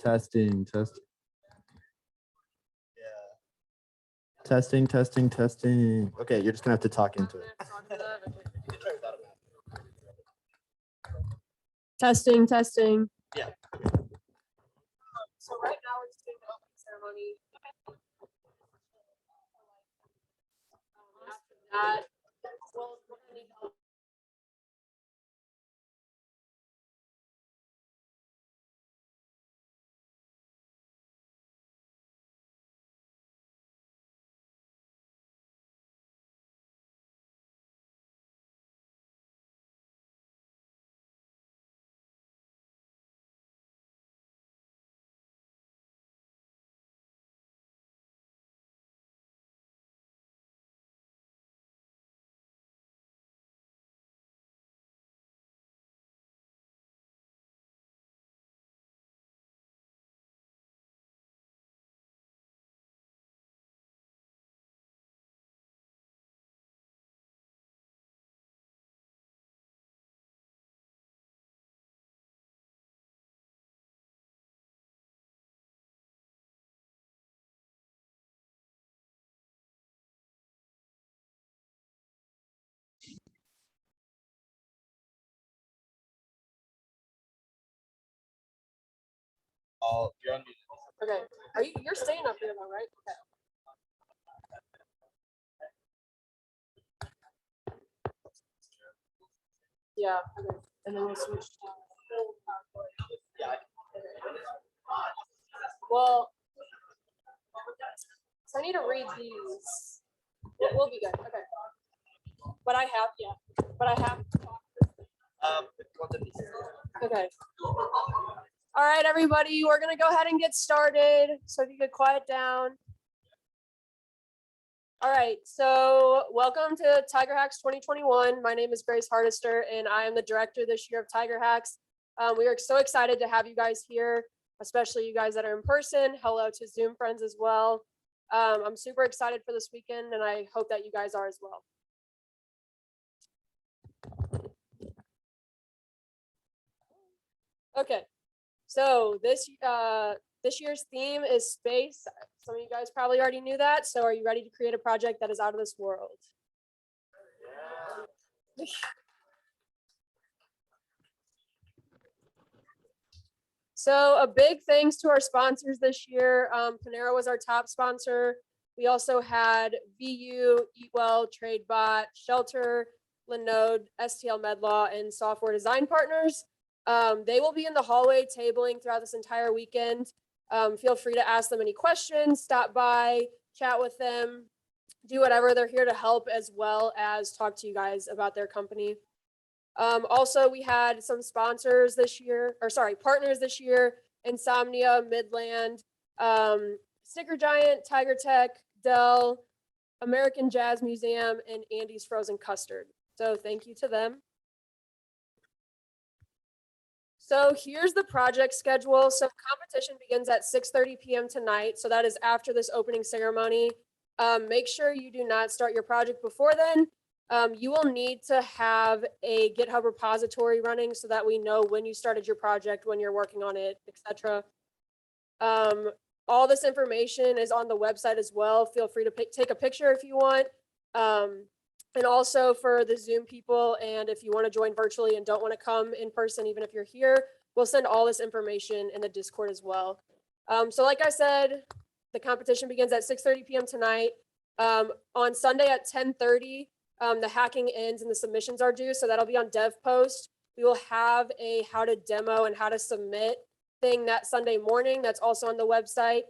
Testing. Yeah. Testing. Okay, you're just gonna have to talk into it. Testing. Yeah. So right now we're just doing the opening ceremony. After that, we're gonna need help. Oh, you're on mute. Okay. You're staying up here though, right? Okay. Yeah. Okay. And then we'll switch. Well, so I need to read these. We'll be good. Okay. But I have. Okay. All right, everybody, we're gonna go ahead and get started. So if you could quiet down. All right, so welcome to TigerHacks 2021. My name is Grace Hardister, and I am the director this year of TigerHacks. We are so excited to have you guys here, especially you guys that are in person. Hello to Zoom friends as well. I'm super excited for this weekend, and I hope that you guys are as well. Okay, so this year's theme is space. Some of you guys probably already knew that. So are you ready to create a project that is out of this world? Yeah. So a big thanks to our sponsors this year. Panera was our top sponsor. We also had VU, Eatwell, TradeBot, Shelter, Linode, STL MedLaw, and Software Design Partners. They will be in the hallway tabling throughout this entire weekend. Feel free to ask them any questions, stop by, chat with them, do whatever. They're here to help as well as talk to you guys about their company. Also, we had some sponsors this year, partners this year: Insomnia, Midland, Sticker Giant, Tiger Tech, Dell, American Jazz Museum, and Andy's Frozen Custard. So thank you to them. So here's the project schedule. So competition begins at 6:30 p.m. tonight. So that is after this opening ceremony. Make sure you do not start your project before then. You will need to have a GitHub repository running so that we know when you started your project, when you're working on it, etc. All this information is on the website as well. Feel free to take a picture if you want. And also for the Zoom people, and if you want to join virtually and don't want to come in person, even if you're here, we'll send all this information in the Discord as well. So like I said, the competition begins at 6:30 p.m. tonight. On Sunday at 10:30, the hacking ends and the submissions are due. So that'll be on DevPost. We will have a how to demo and how to submit thing that Sunday morning. That's also on the website.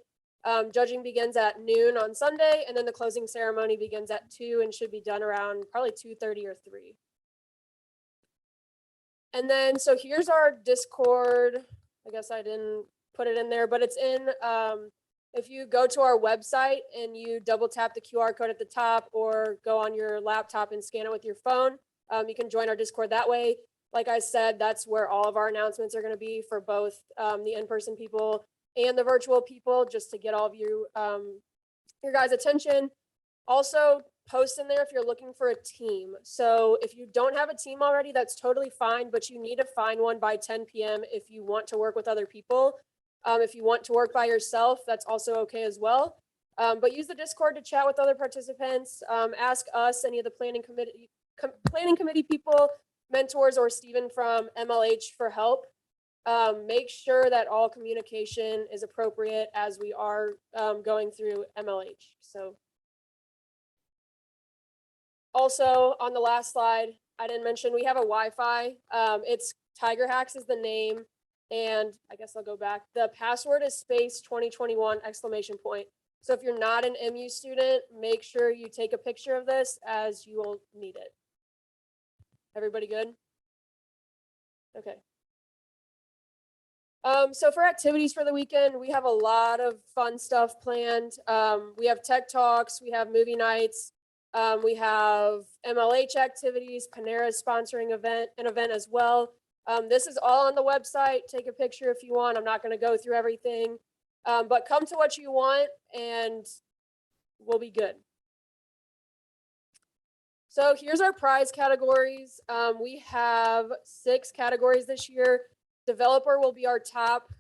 Judging begins at noon on Sunday, and then the closing ceremony begins at 2 and should be done around probably 2:30 or 3. And then, so here's our Discord. I guess I didn't put it in there, but it's in, if you go to our website and you double tap the QR code at the top or go on your laptop and scan it with your phone, you can join our Discord that way. Like I said, that's where all of our announcements are going to be for both the in-person people and the virtual people, just to get all of you, your guys' attention. Also, post in there if you're looking for a team. So if you don't have a team already, that's totally fine, but you need to find one by 10 p.m. if you want to work with other people. If you want to work by yourself, that's also okay as well. But use the Discord to chat with other participants. Ask us, any of the planning committee people, mentors, or Stephen from MLH for help. Make sure that all communication is appropriate as we are going through MLH. So also on the last slide, I didn't mention we have a Wi-Fi. It's TigerHacks is the name. And I guess I'll go back. The password is space 2021 exclamation point. So if you're not an MU student, make sure you take a picture of this as you will need it. Everybody good? Okay. So for activities for the weekend, we have a lot of fun stuff planned. We have tech talks, we have movie nights, we have MLH activities, Panera is sponsoring an event as well. This is all on the website. Take a picture if you want. I'm not going to go through everything, but come to what you want and we'll be good. So here's our prize categories. We have 6 categories this year. Developer will be our top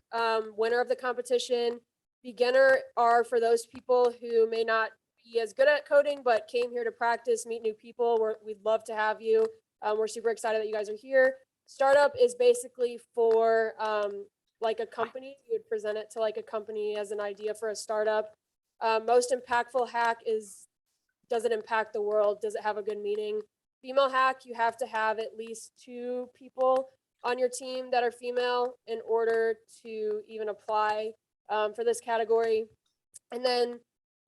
winner of the competition. Beginner are for those people who may not be as good at coding, but came here to practice, meet new people. We'd love to have you. We're super excited that you guys are here. Startup is basically for like a company. You would present it to like a company as an idea for a startup. Most impactful hack is, does it impact the world? Does it have a good meaning? Female hack, you have to have at least 2 people on your team that are female in order to even apply for this category. And then,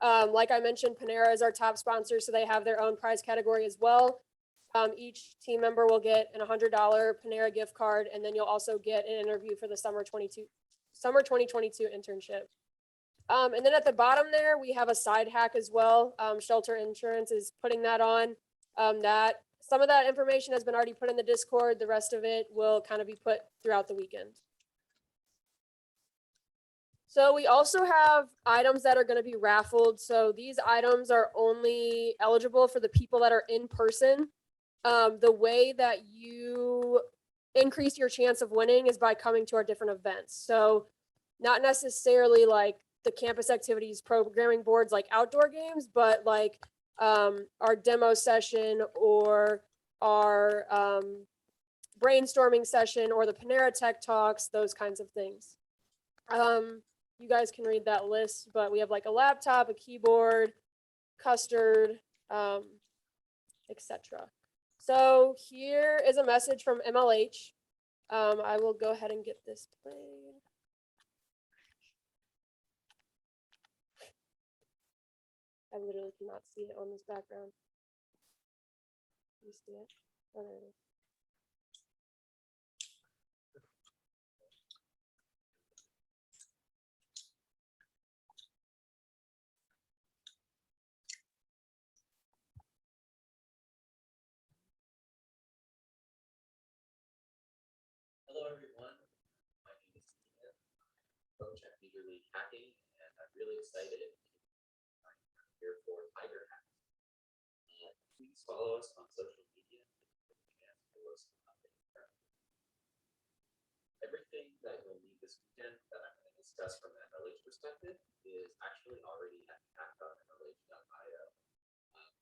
like I mentioned, Panera is our top sponsor, so they have their own prize category as well. Each team member will get an $100 Panera gift card, and then you'll also get an interview for the summer 2022 internship. And then at the bottom there, we have a side hack as well. Shelter Insurance is putting that on. Some of that information has been already put in the Discord. The rest of it will kind of be put throughout the weekend. So we also have items that are going to be raffled. So these items are only eligible for the people that are in person. The way that you increase your chance of winning is by coming to our different events. So not necessarily like the campus activities programming boards like outdoor games, but like our demo session or our brainstorming session or the Panera Tech Talks, those kinds of things. You guys can read that list, but we have like a laptop, a keyboard, custard, etc. So here is a message from MLH. I will go ahead and get this played. I literally cannot see it on this background. Can you see it? Oh, there it is. Hello, everyone. My name is Stephen, coach at Major League Hacking, and I'm really excited. I'm here for TigerHacks. Please follow us on social media and follow us on Instagram. Everything that you'll need this weekend that I'm going to discuss from an MLH perspective is actually already at hack.mlh.io.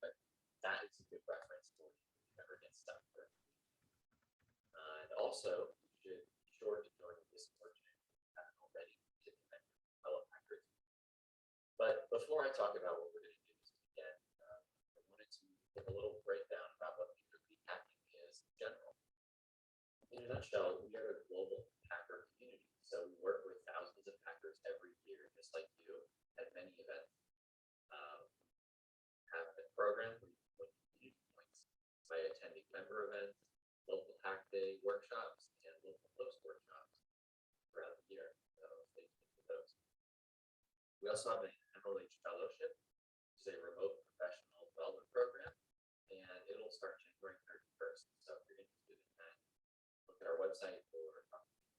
But that is a good reference for you if you ever get stuck there. And also, you should be sure to join the Discord channel if you haven't already to connect with fellow hackers. But before I talk about what we're going to do this weekend, I wanted to give a little breakdown about what Major League Hacking is in general. In a nutshell, we are a global hacker community. So we work with thousands of hackers every year, just like you, at many events. Have a program where you put community points by attending member events, local hack day workshops, and local host workshops throughout the year. So stay tuned for those. We also have an MLH fellowship, which is a remote professional development program, and it'll start January 31st. So if you're interested in that, look at our website or talk to me.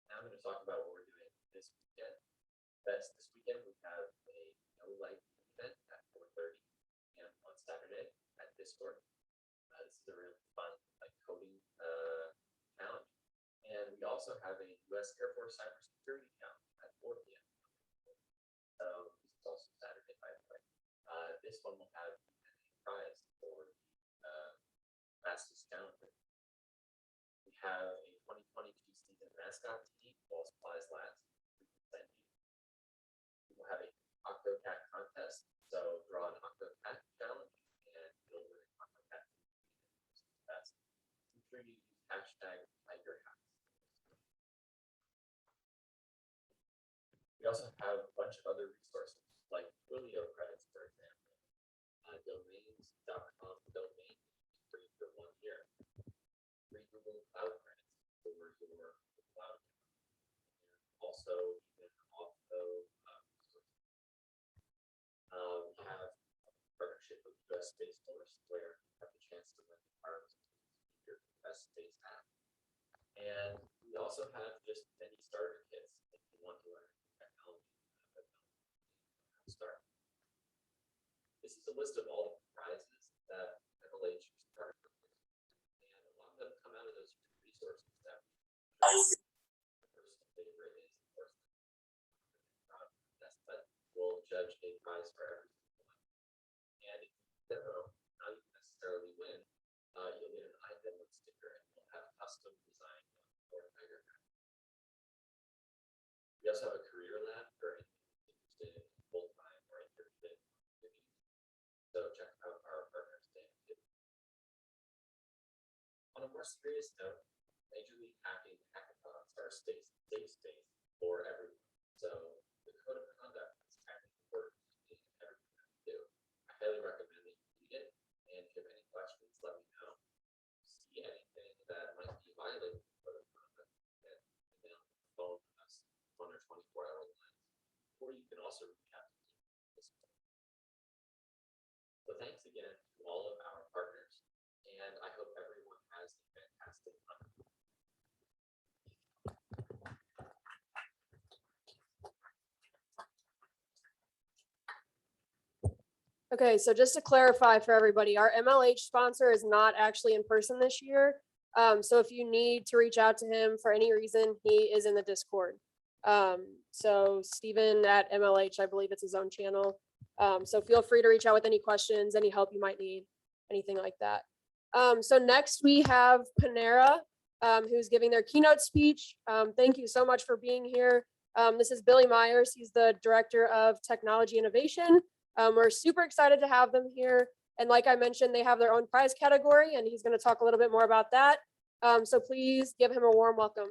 Now I'm going to talk about what we're doing this weekend. This weekend we have a no light event at 4:30 p.m. on Saturday at Discord. This is a really fun coding challenge. And we also have a U.S. Air Force cybersecurity count at 4 p.m. So this is also Saturday, by the way. This one will have a prize for fastest calendar. We have a 2022 season mascot team while supplies last. We can send you. We will have a OctoCat contest. So draw an OctoCat challenge and you'll win an OctoCat. Best. Make sure you use hashtag TigerHacks. We also have a bunch of other resources like Twilio credits, for example, domains.com domain free for 1 year, free Google Cloud credits for your cloud. Also, you can also we have a partnership with US Space Force where you have the chance to win our your best space app. And we also have just many starter kits if you want to learn technology. Start. This is a list of all the prizes that MLH is partnered with, and a lot of them come out of those resources that my personal favorite is, of course, but we'll judge a prize for every single one. And if you know, not even necessarily win, you'll get an item sticker and you'll have custom design for TigerHacks. We also have a career lab for anyone interested in full-time or internship activities. So check out our partners there too. On a more serious note, Major League Hacking hackathons are a safe space for everyone. So the code of conduct is technically important in everything that we do. I highly recommend that you read it, and if you have any questions, let me know. See anything that might be violating the code of conduct, and email phone us on our 24-hour line, or you can also reach out to me. So thanks again to all of our partners, and I hope everyone has a fantastic month. Okay, so just to clarify for everybody, our MLH sponsor is not actually in person this year. So if you need to reach out to him for any reason, he is in the Discord. So Steven at MLH, I believe it's his own channel. So feel free to reach out with any questions, any help you might need, anything like that. So next we have Panera, who's giving their keynote speech. Thank you so much for being here. This is Billy Myers. He's the Director of Technology Innovation. We're super excited to have them here. And like I mentioned, they have their own prize category, and he's going to talk a little bit more about that. So please give him a warm welcome.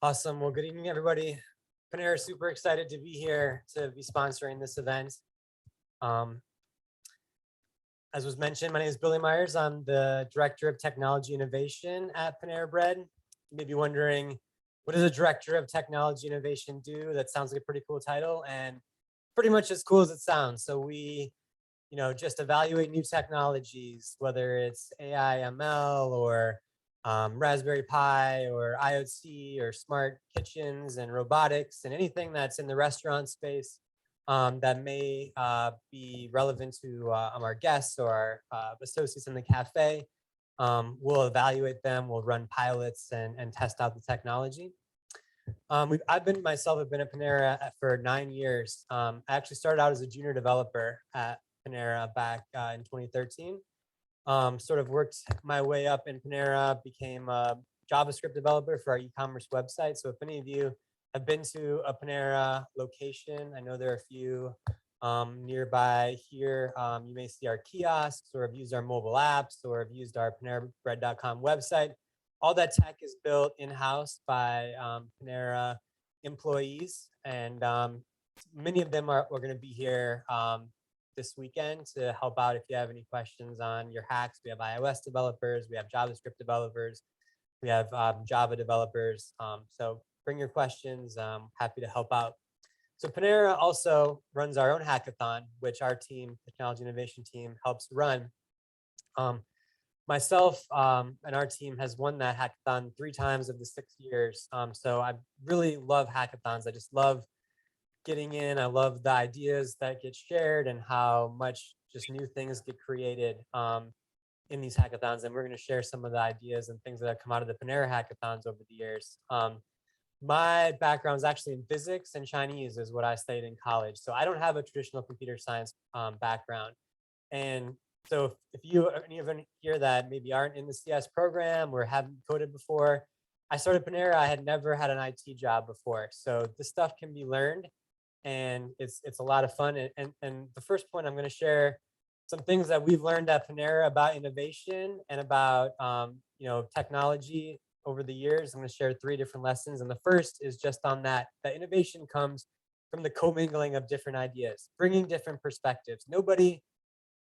Awesome. Well, good evening, everybody. Panera is super excited to be here to be sponsoring this event. As was mentioned, my name is Billy Myers. I'm the Director of Technology Innovation at Panera Bread. You may be wondering, what does a Director of Technology Innovation do? That sounds like a pretty cool title, and pretty much as cool as it sounds. So we, just evaluate new technologies, whether it's AI, ML, or Raspberry Pi, or IoT, or smart kitchens and robotics, and anything that's in the restaurant space that may be relevant to our guests or our associates in the cafe. We'll evaluate them, we'll run pilots and test out the technology. I've been at Panera for 9 years. I actually started out as a junior developer at Panera back in 2013. Sort of worked my way up in Panera, became a JavaScript developer for our e-commerce website. So if any of you have been to a Panera location, I know there are a few nearby here. You may see our kiosks, or have used our mobile apps, or have used our PaneraBread.com website. All that tech is built in-house by Panera employees, and many of them are going to be here this weekend to help out if you have any questions on your hacks. We have iOS developers, we have JavaScript developers, we have Java developers. So bring your questions. Happy to help out. So Panera also runs our own hackathon, which our team, Technology Innovation team, helps run. Myself and our team has won that hackathon 3 times of the 6 years. So I really love hackathons. I just love getting in. I love the ideas that get shared and how much just new things get created in these hackathons. And we're going to share some of the ideas and things that have come out of the Panera hackathons over the years. My background is actually in physics and Chinese is what I studied in college. So I don't have a traditional computer science background. And so if you any of you here that maybe aren't in the CS program or haven't coded before, I started Panera. I had never had an IT job before. So this stuff can be learned and it's a lot of fun. And the first point I'm going to share some things that we've learned at Panera about innovation and about technology over the years. I'm going to share 3 different lessons. And the first is just on that innovation comes from the commingling of different ideas, bringing different perspectives. Nobody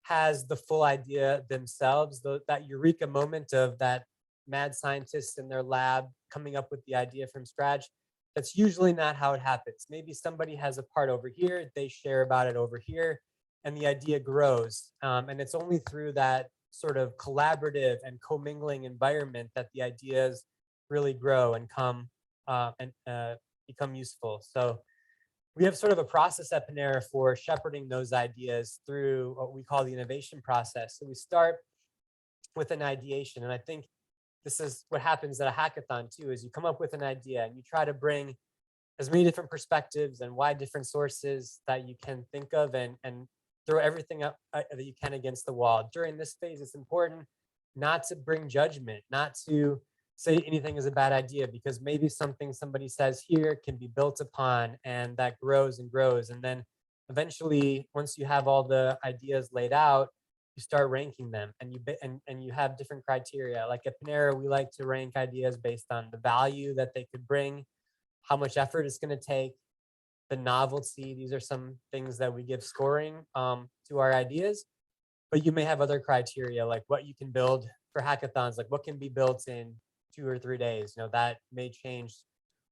has the full idea themselves, that eureka moment of that mad scientist in their lab coming up with the idea from scratch. That's usually not how it happens. Maybe somebody has a part over here, they share about it over here, and the idea grows. And it's only through that sort of collaborative and commingling environment that the ideas really grow and come and become useful. So we have sort of a process at Panera for shepherding those ideas through what we call the innovation process. So we start with an ideation. And I think this is what happens at a hackathon too, is you come up with an idea and you try to bring as many different perspectives and wide different sources that you can think of and throw everything up that you can against the wall. During this phase, it's important not to bring judgment, not to say anything is a bad idea, because maybe something somebody says here can be built upon and that grows and grows. And then eventually, once you have all the ideas laid out, you start ranking them and you have different criteria. Like at Panera, we like to rank ideas based on the value that they could bring, how much effort it's going to take, the novelty. These are some things that we give scoring to our ideas. But you may have other criteria, like what you can build for hackathons, like what can be built in 2 or 3 days. That may change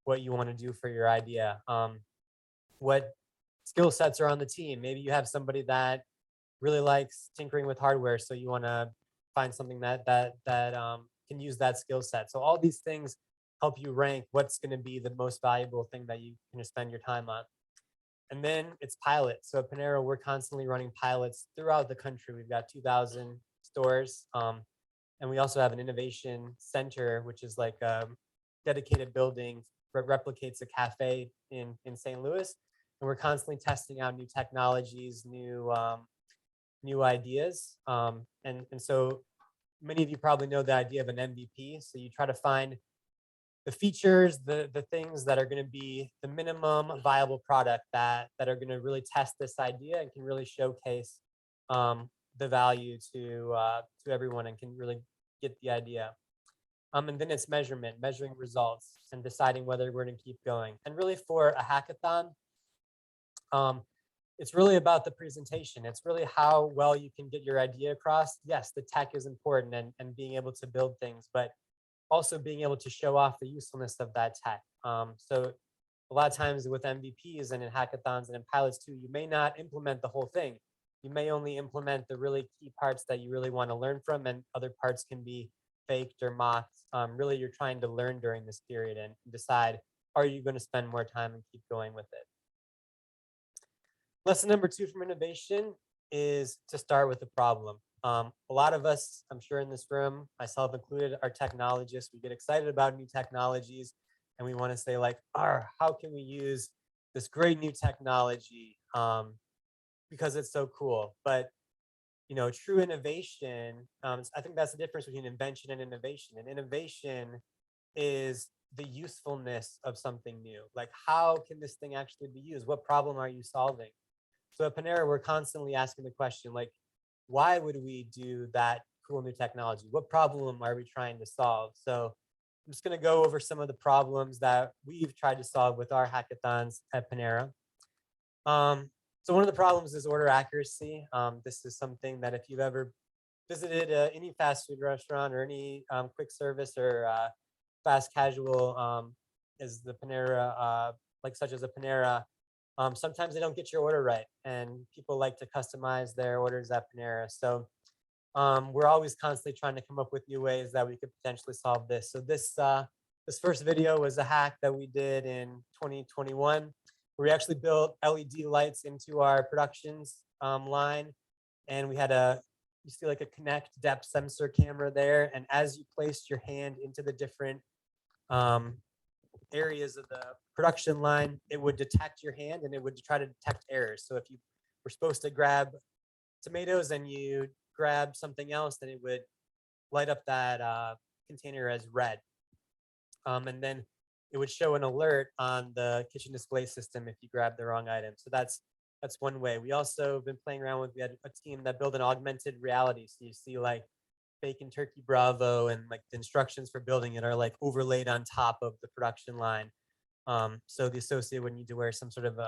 what you want to do for your idea. What skill sets are on the team? Maybe you have somebody that really likes tinkering with hardware, so you want to find something that can use that skill set. So all these things help you rank what's going to be the most valuable thing that you can spend your time on. And then it's pilots. So at Panera, we're constantly running pilots throughout the country. We've got 2,000 stores. And we also have an innovation center, which is like a dedicated building that replicates a cafe in St. Louis. And we're constantly testing out new technologies, new ideas. And so many of you probably know the idea of an MVP. So you try to find the features, the things that are going to be the minimum viable product that are going to really test this idea and can really showcase the value to everyone and can really get the idea. And then it's measuring results and deciding whether we're going to keep going. And really for a hackathon, it's really about the presentation. It's really how well you can get your idea across. Yes, the tech is important and being able to build things, but also being able to show off the usefulness of that tech. So a lot of times with MVPs and in hackathons and in pilots too, you may not implement the whole thing. You may only implement the really key parts that you really want to learn from, and other parts can be faked or mocked. Really, you're trying to learn during this period and decide, are you going to spend more time and keep going with it? Lesson number 2 from innovation is to start with the problem. A lot of us, I'm sure in this room, myself included, are technologists. We get excited about new technologies and we want to say like, how can we use this great new technology because it's so cool? But true innovation, I think that's the difference between invention and innovation. And innovation is the usefulness of something new. Like, how can this thing actually be used? What problem are you solving? So at Panera, we're constantly asking the question, like, why would we do that cool new technology? What problem are we trying to solve? So I'm just going to go over some of the problems that we've tried to solve with our hackathons at Panera. So one of the problems is order accuracy. This is something that if you've ever visited any fast food restaurant or any quick service or fast casual, as the Panera, like such as a Panera, sometimes they don't get your order right, and people like to customize their orders at Panera. So we're always constantly trying to come up with new ways that we could potentially solve this. So this first video was a hack that we did in 2021. Where we actually built LED lights into our productions line, and we had you see like a Connect depth sensor camera there, and as you placed your hand into the different areas of the production line, it would detect your hand and it would try to detect errors. So if you were supposed to grab tomatoes and you grab something else, then it would light up that container as red. And then it would show an alert on the kitchen display system if you grab the wrong item. So that's one way. We also been playing around with, we had a team that built an augmented reality. So you see like bacon turkey bravo, and like the instructions for building it are like overlaid on top of the production line. So the associate would need to wear some sort of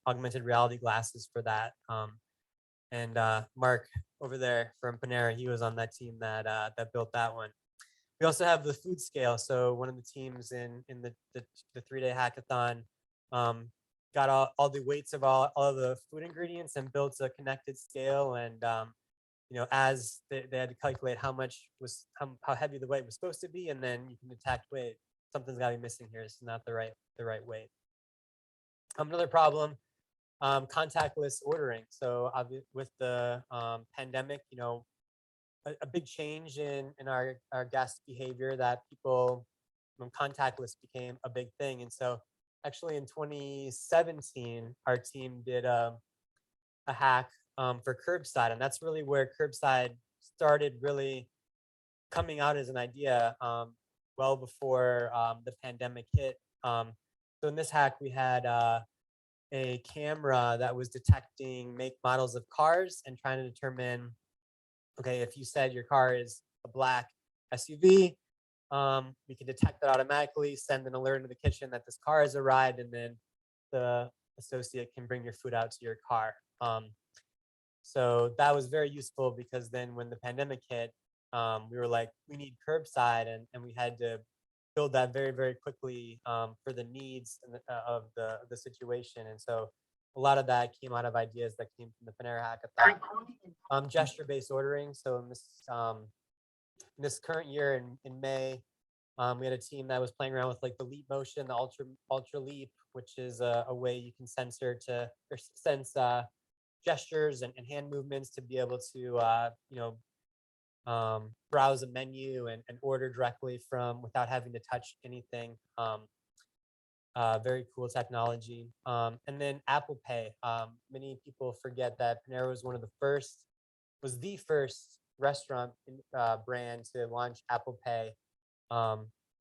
augmented reality glasses for that. And Mark over there from Panera, he was on that team that built that one. We also have the food scale. So one of the teams in the 3-day hackathon got all the weights of all of the food ingredients and built a connected scale. And as they had to calculate how heavy the weight was supposed to be, and then you can detect, wait, something's got to be missing here. It's not the right weight. Another problem, contactless ordering. So with the pandemic, a big change in our guest behavior, that people, contactless became a big thing. And so actually in 2017, our team did a hack for curbside, and that's really where curbside started really coming out as an idea well before the pandemic hit. So in this hack, we had a camera that was detecting make models of cars and trying to determine, okay, if you said your car is a black SUV, we can detect that automatically, send an alert into the kitchen that this car has arrived, and then the associate can bring your food out to your car. So that was very useful, because then when the pandemic hit, we were like, we need curbside, and we had to build that very, very quickly for the needs of the situation. And so a lot of that came out of ideas that came from the Panera Hackathon. Gesture-based ordering. So in this current year in May, we had a team that was playing around with like the leap motion, the ultra leap, which is a way you can sense gestures and hand movements to be able to browse a menu and order directly without having to touch anything. Very cool technology. And then Apple Pay. Many people forget that Panera was the first restaurant brand to launch Apple Pay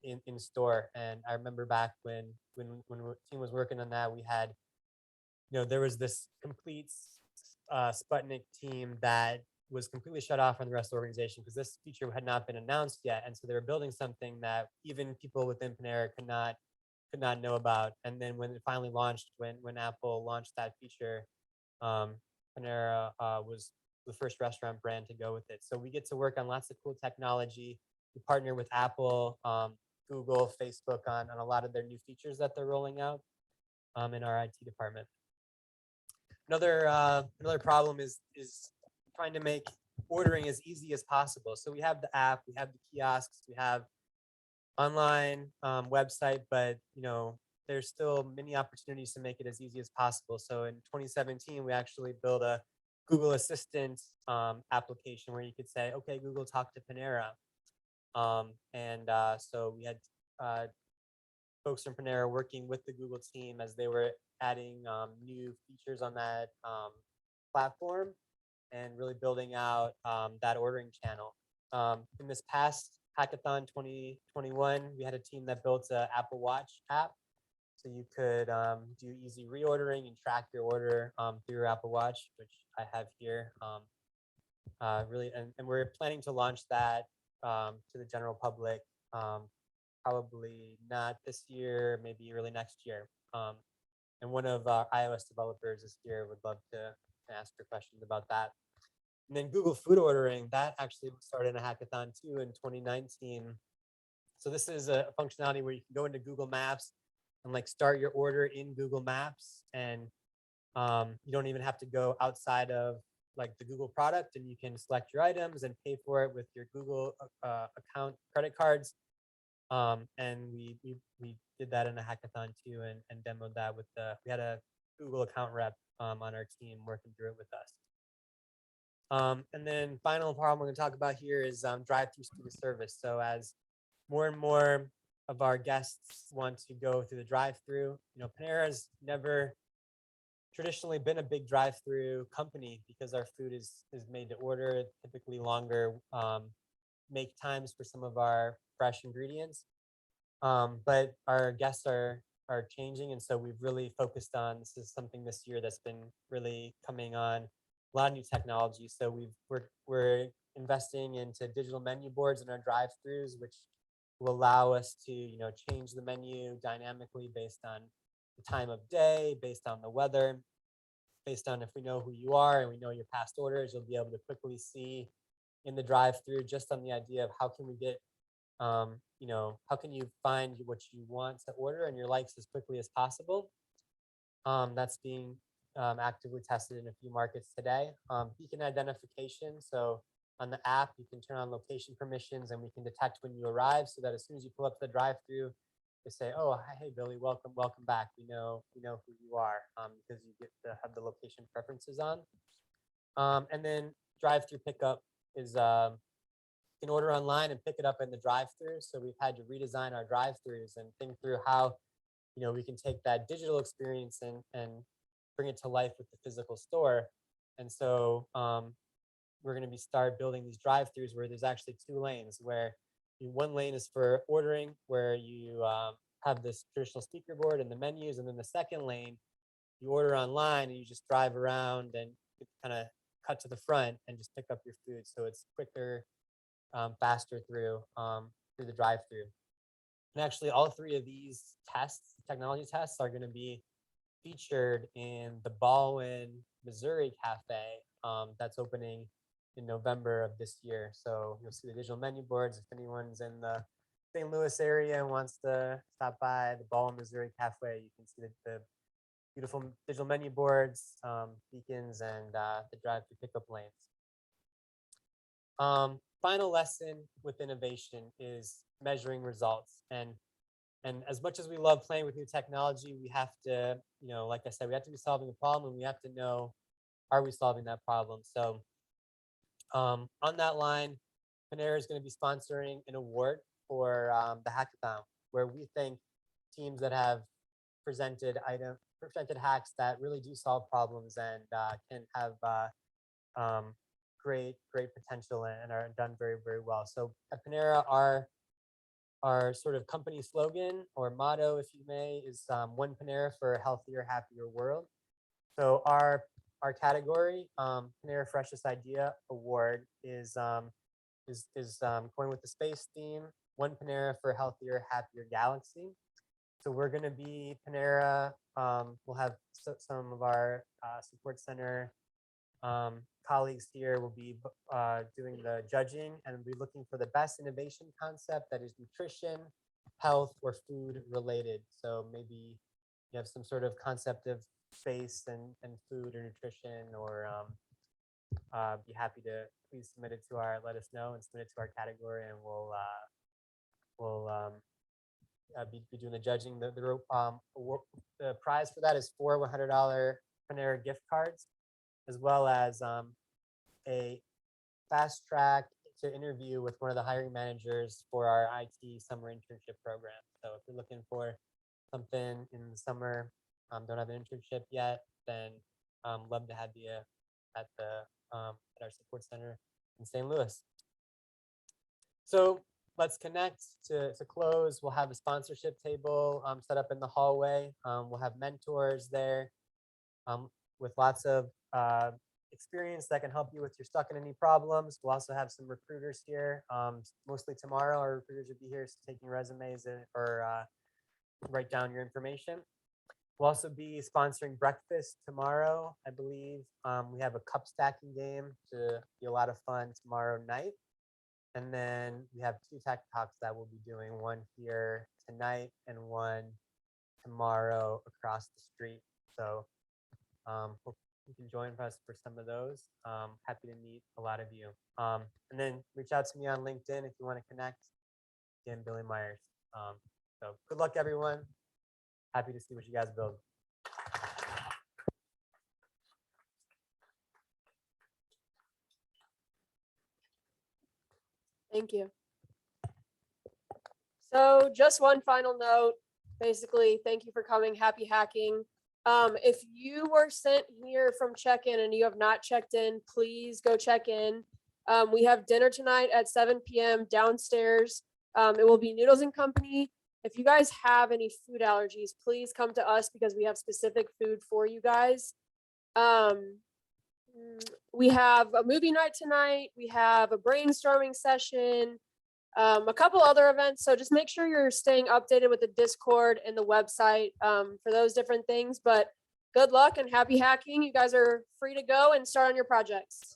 in store. And I remember back when the team was working on that, we had, there was this complete Sputnik team that was completely shut off from the rest of the organization because this feature had not been announced yet. And so they were building something that even people within Panera could not know about. And then when it finally launched, when Apple launched that feature, Panera was the first restaurant brand to go with it. So we get to work on lots of cool technology. We partner with Apple, Google, Facebook on a lot of their new features that they're rolling out in our IT department. Another problem is trying to make ordering as easy as possible. So we have the app, we have the kiosks, we have online website, but there's still many opportunities to make it as easy as possible. So in 2017, we actually built a Google Assistant application where you could say, okay, Google, talk to Panera. So we had folks from Panera working with the Google team as they were adding new features on that platform and really building out that ordering channel. In this past hackathon 2021, we had a team that built an Apple Watch app. So you could do easy reordering and track your order through your Apple Watch, which I have here. Really, and we're planning to launch that to the general public probably not this year, maybe early next year. And one of our iOS developers this year would love to ask your questions about that. And then Google Food Ordering, that actually started in a hackathon too in 2019. So this is a functionality where you can go into Google Maps and like start your order in Google Maps, and you don't even have to go outside of like the Google product, and you can select your items and pay for it with your Google account credit cards. And we did that in a hackathon too, and demoed that with we had a Google account rep on our team working through it with us. And then final problem we're going to talk about here is drive-through speed of service. So as more and more of our guests want to go through the drive-through, Panera's never traditionally been a big drive-through company because our food is made to order, typically longer make times for some of our fresh ingredients. But our guests are changing, and so we've really focused on, this is something this year that's been really coming on, a lot of new technology. So we're investing into digital menu boards in our drive-throughs, which will allow us to change the menu dynamically based on the time of day, based on the weather, based on if we know who you are and we know your past orders. You'll be able to quickly see in the drive-through just on the idea of how can we get how can you find what you want to order and your likes as quickly as possible. That's being actively tested in a few markets today. Beacon identification. So on the app, you can turn on location permissions and we can detect when you arrive, so that as soon as you pull up the drive-through, they say, oh, hey, Billy, welcome back. We know who you are, because you get to have the location preferences on. And then drive-through pickup is you can order online and pick it up in the drive-through. So we've had to redesign our drive-throughs and think through how we can take that digital experience and bring it to life with the physical store. And so we're going to start building these drive-throughs where there's actually 2 lanes, where one lane is for ordering, where you have this traditional speaker board and the menus, and then the second lane you order online and you just drive around and kind of cut to the front and just pick up your food. So it's quicker, faster through the drive-through. And actually, all 3 of these technology tests, are going to be featured in the Baldwin, Missouri cafe that's opening in November of this year. So you'll see the digital menu boards. If anyone's in the St. Louis area and wants to stop by the Baldwin, Missouri cafe, you can see the beautiful digital menu boards, beacons, and the drive-through pickup lanes. Final lesson with innovation is measuring results. And as much as we love playing with new technology, we have to, like I said, we have to be solving a problem, and we have to know, are we solving that problem? So on that line, Panera is going to be sponsoring an award for the hackathon, where we think teams that have presented hacks that really do solve problems and can have great potential and are done very, very well. So at Panera, our sort of company slogan or motto, if you may, is one Panera for a healthier, happier world. So our category, Panera Freshest Idea Award, is going with the space theme, one Panera for a healthier, happier galaxy. So we're going to be Panera. We'll have some of our support center colleagues here will be doing the judging, and we'll be looking for the best innovation concept that is nutrition, health, or food related. So maybe you have some sort of concept of space and food or nutrition, or be happy to please submit it to let us know and submit it to our category, and we'll be doing the judging. The prize for that is 4 $100 Panera gift cards, as well as a fast track to interview with one of the hiring managers for our IT summer internship program. So if you're looking for something in the summer, don't have an internship yet, then love to have you at our support center in St. Louis. So let's connect. To close, we'll have a sponsorship table set up in the hallway. We'll have mentors there with lots of experience that can help you with your stuck in any problems. We'll also have some recruiters here. Mostly tomorrow, our recruiters will be here taking resumes or write down your information. We'll also be sponsoring breakfast tomorrow, I believe. We have a cup stacking game to be a lot of fun tomorrow night. And then we have 2 tech talks that we'll be doing, one here tonight and one tomorrow across the street. So you can join us for some of those. Happy to meet a lot of you. And then reach out to me on LinkedIn if you want to connect. Again, Billy Myers. So good luck, everyone. Happy to see what you guys build. Thank you. So just one final note, basically, thank you for coming. Happy hacking. If you were sent here from check-in and you have not checked in, please go check in. We have dinner tonight at 7 p.m. downstairs. It will be Noodles and Company. If you guys have any food allergies, please come to us because we have specific food for you guys. We have a movie night tonight. We have a brainstorming session, a couple other events. So just make sure you're staying updated with the Discord and the website for those different things. But good luck and happy hacking. You guys are free to go and start on your projects.